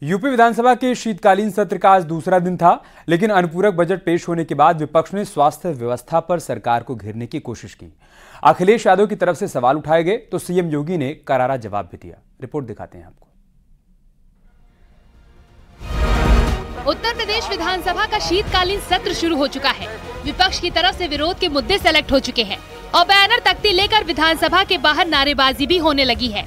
UP विधानसभा के शीतकालीन सत्र का आज दूसरा दिन था, लेकिन अनुपूरक बजट पेश होने के बाद विपक्ष ने स्वास्थ्य व्यवस्था पर सरकार को घेरने की कोशिश की। अखिलेश यादव की तरफ से सवाल उठाए गए तो सीएम योगी ने करारा जवाब भी दिया। रिपोर्ट दिखाते हैं आपको। उत्तर प्रदेश विधानसभा का शीतकालीन सत्र शुरू हो चुका है। विपक्ष की तरफ से विरोध के मुद्दे सेलेक्ट हो चुके हैं और बैनर तख्ती लेकर विधानसभा के बाहर नारेबाजी भी होने लगी है।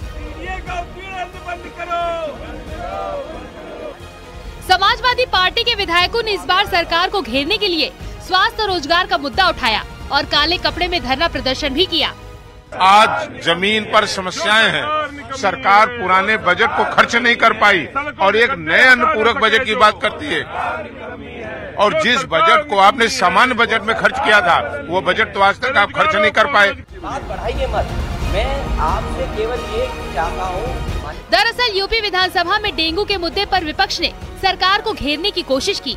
समाजवादी पार्टी के विधायकों ने इस बार सरकार को घेरने के लिए स्वास्थ्य और रोजगार का मुद्दा उठाया और काले कपड़े में धरना प्रदर्शन भी किया। आज जमीन पर समस्याएं हैं, सरकार पुराने बजट को खर्च नहीं कर पाई और एक नए अनुपूरक बजट की बात करती है। और जिस बजट को आपने सामान्य बजट में खर्च किया था, वो बजट तो आज तक आप खर्च नहीं कर पाए। बात बढ़ाइए मत, मैं आपसे केवल ये चाहता हूँ। दरअसल यूपी विधानसभा में डेंगू के मुद्दे पर विपक्ष ने सरकार को घेरने की कोशिश की।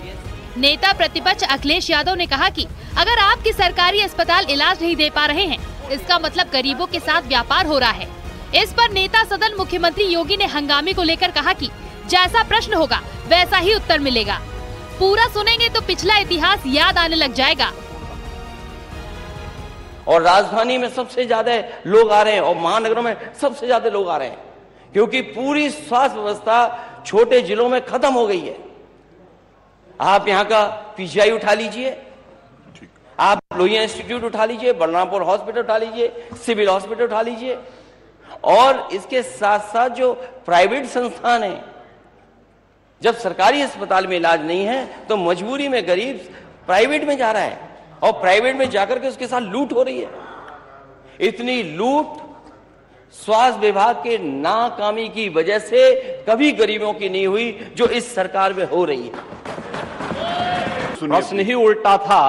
नेता प्रतिपक्ष अखिलेश यादव ने कहा कि अगर आपके सरकारी अस्पताल इलाज नहीं दे पा रहे हैं, इसका मतलब गरीबों के साथ व्यापार हो रहा है। इस पर नेता सदन मुख्यमंत्री योगी ने हंगामे को लेकर कहा कि जैसा प्रश्न होगा वैसा ही उत्तर मिलेगा। पूरा सुनेंगे तो पिछला इतिहास याद आने लग जाएगा। और राजधानी में सबसे ज्यादा लोग आ रहे हैं और महानगरों में सबसे ज्यादा लोग आ रहे हैं, क्योंकि पूरी स्वास्थ्य व्यवस्था छोटे जिलों में खत्म हो गई है। आप यहाँ का पीजीआई उठा लीजिए, आप लोहिया इंस्टीट्यूट उठा लीजिए, बलरामपुर हॉस्पिटल उठा लीजिए, सिविल हॉस्पिटल उठा लीजिए, और इसके साथ साथ जो प्राइवेट संस्थान है, जब सरकारी अस्पताल में इलाज नहीं है तो मजबूरी में गरीब प्राइवेट में जा रहा है और प्राइवेट में जाकर के उसके साथ लूट हो रही है। इतनी लूट स्वास्थ्य विभाग के नाकामी की वजह से कभी गरीबों की नहीं हुई जो इस सरकार में हो रही है। प्रश्न ही उल्टा था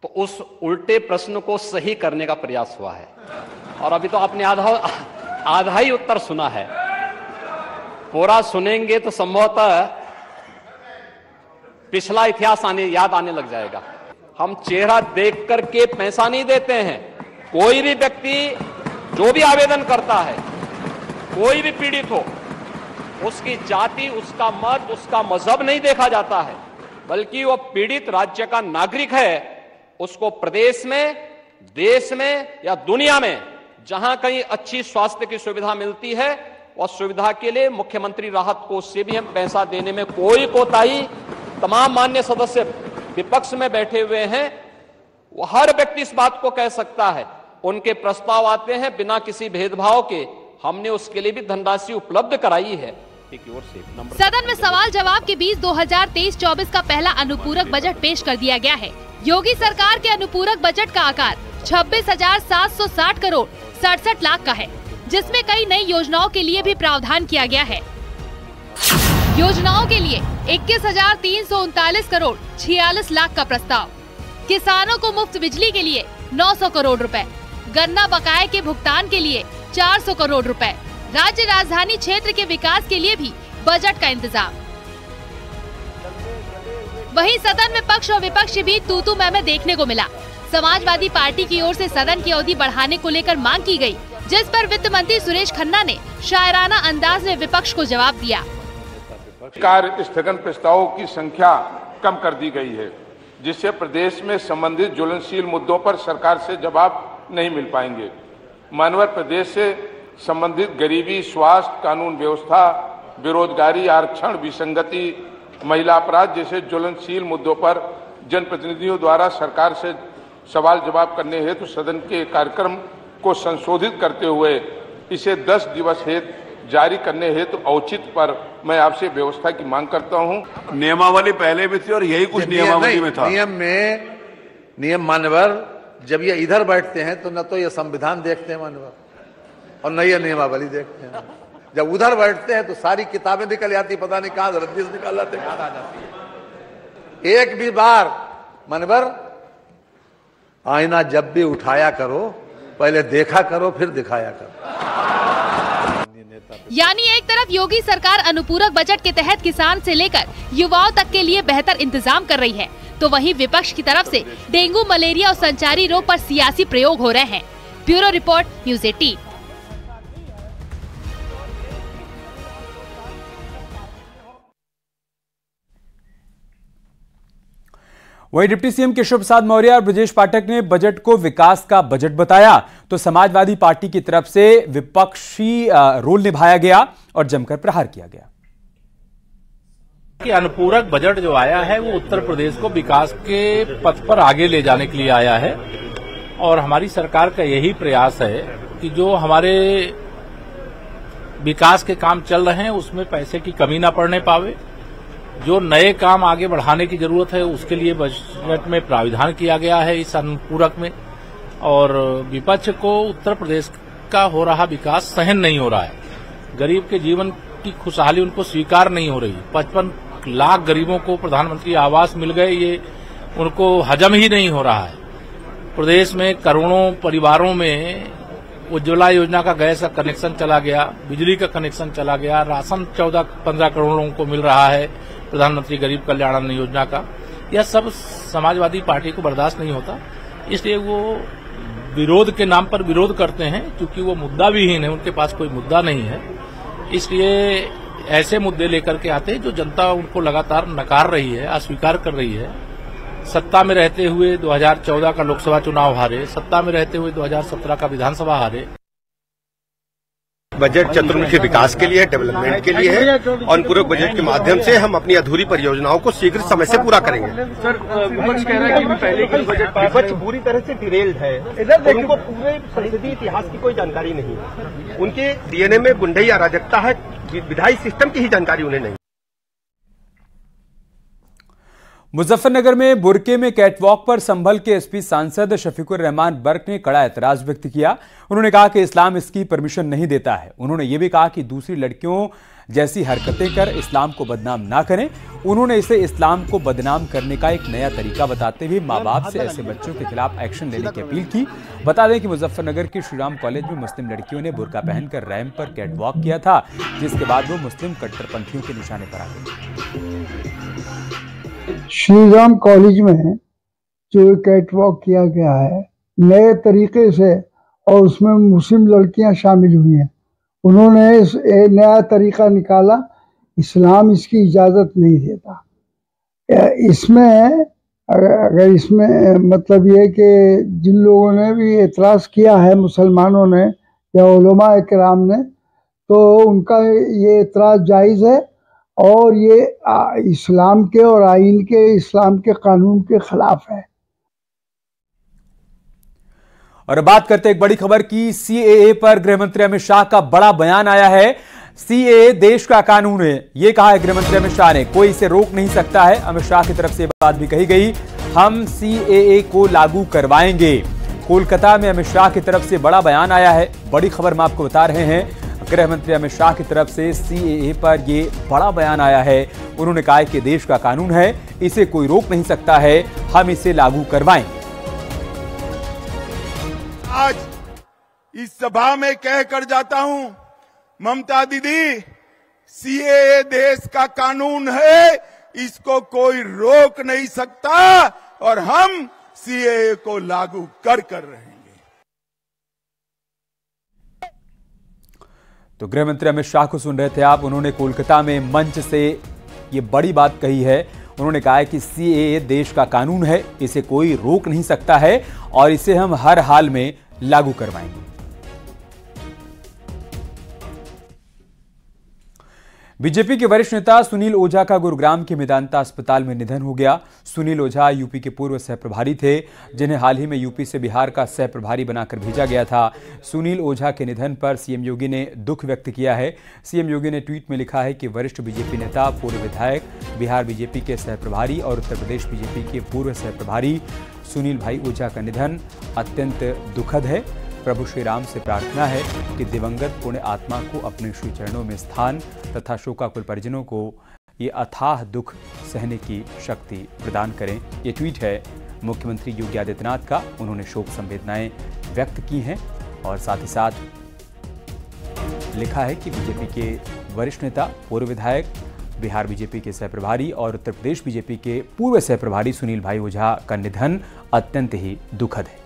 तो उस उल्टे प्रश्न को सही करने का प्रयास हुआ है, और अभी तो आपने आधा ही उत्तर सुना है। पूरा सुनेंगे तो संभवतः पिछला इतिहास याद आने लग जाएगा। हम चेहरा देख करके पैसा नहीं देते हैं। कोई भी व्यक्ति जो भी आवेदन करता है, कोई भी पीड़ित हो, उसकी जाति, उसका मत, उसका मजहब नहीं देखा जाता है, बल्कि वह पीड़ित राज्य का नागरिक है। उसको प्रदेश में, देश में या दुनिया में जहां कहीं अच्छी स्वास्थ्य की सुविधा मिलती है, वह सुविधा के लिए मुख्यमंत्री राहत कोष से भी हम पैसा देने में कोई कोताही, तमाम मान्य सदस्य विपक्ष में बैठे हुए हैं, वो हर व्यक्ति इस बात को कह सकता है। उनके प्रस्ताव आते हैं बिना किसी भेदभाव के, हमने उसके लिए भी धनराशि उपलब्ध कराई है। सदन में सवाल जवाब के बीच 2023-24 का पहला अनुपूरक बजट पेश कर दिया गया है। योगी सरकार के अनुपूरक बजट का आकार 26,760 करोड़ 67 लाख का है, जिसमें कई नई योजनाओं के लिए भी प्रावधान किया गया है। योजनाओं के लिए 21,339 करोड़ 46 लाख का प्रस्ताव, किसानों को मुफ्त बिजली के लिए 900 करोड़ रुपए, गन्ना बकाये के भुगतान के लिए 400 करोड़ रुपए, राज्य राजधानी क्षेत्र के विकास के लिए भी बजट का इंतजाम। वहीं सदन में पक्ष और विपक्ष के बीच तू-तू मैं देखने को मिला। समाजवादी पार्टी की ओर से सदन की अवधि बढ़ाने को लेकर मांग की गई, जिस पर वित्त मंत्री सुरेश खन्ना ने शायराना अंदाज में विपक्ष को जवाब दिया। कार्य स्थगन प्रस्तावों की संख्या कम कर दी गई है, जिससे प्रदेश में संबंधित ज्वलनशील मुद्दों पर सरकार से जवाब नहीं मिल पाएंगे। मानव प्रदेश से संबंधित गरीबी, स्वास्थ्य, कानून व्यवस्था, बेरोजगारी, आरक्षण, विसंगति, महिला अपराध जैसे ज्वलनशील मुद्दों पर जनप्रतिनिधियों द्वारा सरकार से सवाल जवाब करने हेतु सदन के कार्यक्रम को संशोधित करते हुए इसे 10 दिवस हेतु जारी करने हेतु औचित्य पर मैं आपसे व्यवस्था की मांग करता हूं। नियमावली पहले भी थी और यही कुछ नियमावली में था। नियम मान्यवर जब ये इधर बैठते हैं तो न तो ये संविधान देखते हैं मान्यवर, और न ये नियमावली देखते हैं। जब उधर बैठते हैं तो सारी किताबें निकल जाती, पता नहीं कहां रद्दी से निकाल लाते, कहां आ जाती है। एक भी बार मान्यवर आईना जब भी उठाया करो, पहले देखा करो फिर दिखाया करो। यानी एक तरफ योगी सरकार अनुपूरक बजट के तहत किसान से लेकर युवाओं तक के लिए बेहतर इंतजाम कर रही है, तो वहीं विपक्ष की तरफ से डेंगू, मलेरिया और संचारी रोग पर सियासी प्रयोग हो रहे हैं। Bureau report, news 18। वहीं डिप्टी सीएम केशव प्रसाद मौर्य और ब्रजेश पाठक ने बजट को विकास का बजट बताया, तो समाजवादी पार्टी की तरफ से विपक्षी रोल निभाया गया और जमकर प्रहार किया गया। कि अनुपूरक बजट जो आया है वो उत्तर प्रदेश को विकास के पथ पर आगे ले जाने के लिए आया है और हमारी सरकार का यही प्रयास है कि जो हमारे विकास के काम चल रहे हैं उसमें पैसे की कमी ना पड़ने पावे। जो नए काम आगे बढ़ाने की जरूरत है उसके लिए बजट में प्राविधान किया गया है इस अनुपूरक में। और विपक्ष को उत्तर प्रदेश का हो रहा विकास सहन नहीं हो रहा है, गरीब के जीवन की खुशहाली उनको स्वीकार नहीं हो रही। 55 लाख गरीबों को प्रधानमंत्री आवास मिल गए, ये उनको हजम ही नहीं हो रहा है। प्रदेश में करोड़ों परिवारों में उज्ज्वला योजना का गैस का कनेक्शन चला गया, बिजली का कनेक्शन चला गया, राशन 14-15 करोड़ लोगों को मिल रहा है प्रधानमंत्री गरीब कल्याण अन्न योजना का। यह सब समाजवादी पार्टी को बर्दाश्त नहीं होता, इसलिए वो विरोध के नाम पर विरोध करते हैं, क्योंकि वो मुद्दा विहीन है, उनके पास कोई मुद्दा नहीं है। इसलिए ऐसे मुद्दे लेकर के आते हैं जो जनता उनको लगातार नकार रही है, अस्वीकार कर रही है। सत्ता में रहते हुए 2014 का लोकसभा चुनाव हारे, सत्ता में रहते हुए 2017 का विधानसभा हारे। बजट चतुर्मुखी विकास के लिए, डेवलपमेंट के लिए है और पूरे बजट के माध्यम से हम अपनी अधूरी परियोजनाओं को शीघ्र समय से पूरा करेंगे। सर, विपक्ष कह रहा है कि पहले की बजट विपक्ष पूरी तरह से डिरेल्ड है, उनको पूरे संसदीय इतिहास की कोई जानकारी नहीं है, उनके डीएनए में गुंडई अराजकता है, विधायी सिस्टम की ही जानकारी उन्हें नहीं। मुजफ्फरनगर में बुरके में कैटवॉक पर संभल के एसपी सांसद शफीकुर रहमान बर्क ने कड़ा एतराज व्यक्त किया। उन्होंने कहा कि इस्लाम इसकी परमिशन नहीं देता है। उन्होंने ये भी कहा कि दूसरी लड़कियों जैसी हरकतें कर इस्लाम को बदनाम ना करें। उन्होंने इसे इस्लाम को बदनाम करने का एक नया तरीका बताते हुए माँ बाप से ऐसे बच्चों के खिलाफ एक्शन लेने की अपील की। बता दें कि मुजफ्फरनगर के श्रीराम कॉलेज में मुस्लिम लड़कियों ने बुर्का पहनकर रैंप पर कैटवॉक किया था, जिसके बाद वो मुस्लिम कट्टरपंथियों के निशाने पर आ गए। श्रीराम कॉलेज में जो कैटवॉक किया गया है नए तरीके से और उसमें मुस्लिम लड़कियां शामिल हुई हैं, उन्होंने नया तरीका निकाला, इस्लाम इसकी इजाज़त नहीं देता। इसमें अगर इसमें मतलब ये कि जिन लोगों ने भी एतराज़ किया है, मुसलमानों ने या उलमा इकराम ने, तो उनका ये एतराज़ जायज़ है और ये इस्लाम के और आईन के, इस्लाम के कानून के खिलाफ है। और बात करते एक बड़ी खबर की, सीएए पर गृह मंत्री अमित शाह का बड़ा बयान आया है। सीएए देश का कानून है, ये कहा है गृह मंत्री अमित शाह ने, कोई इसे रोक नहीं सकता है। अमित शाह की तरफ से बात भी कही गई, हम सीएए को लागू करवाएंगे। कोलकाता में अमित शाह की तरफ से बड़ा बयान आया है। बड़ी खबर हम आपको बता रहे हैं, गृह मंत्री अमित शाह की तरफ से सीएए पर ये बड़ा बयान आया है। उन्होंने कहा कि देश का कानून है, इसे कोई रोक नहीं सकता है, हम इसे लागू करवाएंगे। आज इस सभा में कह कर जाता हूं, ममता दीदी, सीएए देश का कानून है, इसको कोई रोक नहीं सकता और हम सीएए को लागू कर रहेंगे। तो गृह मंत्री अमित शाह को सुन रहे थे आप। उन्होंने कोलकाता में मंच से ये बड़ी बात कही है। उन्होंने कहा है कि सीएए देश का कानून है, इसे कोई रोक नहीं सकता है और इसे हम हर हाल में लागू करवाएंगे। बीजेपी के वरिष्ठ नेता सुनील ओझा का गुरुग्राम के मेदांता अस्पताल में निधन हो गया। सुनील ओझा यूपी के पूर्व सह प्रभारी थे, जिन्हें हाल ही में यूपी से बिहार का सह प्रभारी बनाकर भेजा गया था। सुनील ओझा के निधन पर सीएम योगी ने दुख व्यक्त किया है। सीएम योगी ने ट्वीट में लिखा है कि वरिष्ठ बीजेपी नेता, पूर्व विधायक, बिहार बीजेपी के सह प्रभारी और उत्तर प्रदेश बीजेपी के पूर्व सह प्रभारी सुनील भाई ओझा का निधन अत्यंत दुखद है। प्रभु श्री राम से प्रार्थना है कि दिवंगत पुण्य आत्मा को अपने श्री चरणों में स्थान तथा शोकाकुल परिजनों को ये अथाह दुख सहने की शक्ति प्रदान करें। ये ट्वीट है मुख्यमंत्री योगी आदित्यनाथ का। उन्होंने शोक संवेदनाएं व्यक्त की हैं और साथ ही साथ लिखा है कि बीजेपी के वरिष्ठ नेता, पूर्व विधायक, बिहार बीजेपी के सह प्रभारी और उत्तर प्रदेश बीजेपी के पूर्व सह प्रभारी सुनील भाई ओझा का निधन अत्यंत ही दुखद है।